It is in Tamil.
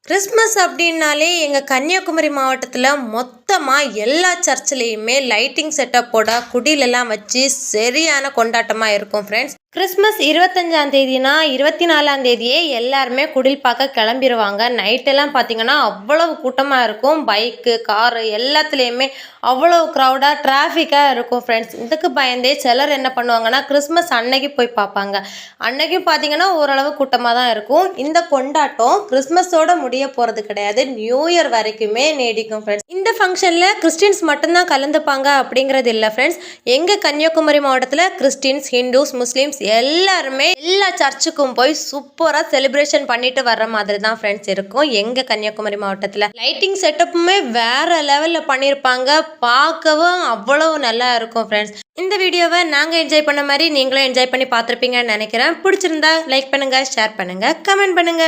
கிறிஸ்மஸ் அப்படின்னாலே எங்கள் கன்னியாகுமரி மாவட்டத்தில் மொத்தமாக எல்லா சர்ச்சிலையுமே லைட்டிங் செட்டப்போட குடிலெல்லாம் வச்சு சரியான கொண்டாட்டமாக இருக்கும் ஃப்ரெண்ட்ஸ். கிறிஸ்மஸ் 25ஆம் தேதினா 24ஆம் தேதியே எல்லாருமே குடில் பார்க்க கிளம்பிடுவாங்க. நைட்டெல்லாம் பார்த்தீங்கன்னா அவ்வளவு கூட்டமாக இருக்கும். பைக்கு, காரு எல்லாத்துலேயுமே அவ்வளோ க்ரௌடாக டிராஃபிக்காக இருக்கும் ஃப்ரெண்ட்ஸ். இதுக்கு பயந்தே சிலர் என்ன பண்ணுவாங்கன்னா கிறிஸ்மஸ் அன்னைக்கு போய் பார்ப்பாங்க. அன்னைக்கும் பார்த்தீங்கன்னா ஓரளவு கூட்டமாக தான் இருக்கும். இந்த கொண்டாட்டம் கிறிஸ்மஸோட முடிய போகிறது கிடையாது, நியூ இயர் வரைக்குமே நீடிக்கும் ஃப்ரெண்ட்ஸ். இந்த ஃபங்க்ஷனில் கிறிஸ்டின்ஸ் மட்டும்தான் கலந்துப்பாங்க அப்படிங்கிறது இல்லை ஃப்ரெண்ட்ஸ். எங்கள் கன்னியாகுமரி மாவட்டத்தில் கிறிஸ்டின்ஸ், ஹிந்துஸ், முஸ்லீம்ஸ் எல்லாருமே எல்லா சர்ச்சுக்கும் போய் சூப்பராக செலிப்ரேஷன் பண்ணிட்டு வர்ற மாதிரி தான் ஃப்ரெண்ட்ஸ் இருக்கும் எங்கள் கன்னியாகுமரி மாவட்டத்தில். லைட்டிங் செட்டப்புமே வேற லெவலில் பண்ணியிருப்பாங்க, பார்க்கவும் அவ்வளவு நல்லா இருக்கும் ஃப்ரெண்ட்ஸ். இந்த வீடியோவை நாங்கள் என்ஜாய் பண்ண மாதிரி நீங்களும் என்ஜாய் பண்ணி பார்த்துருப்பீங்கன்னு நினைக்கிறேன். பிடிச்சிருந்தா லைக் பண்ணுங்கள், ஷேர் பண்ணுங்கள், கமெண்ட் பண்ணுங்கள்.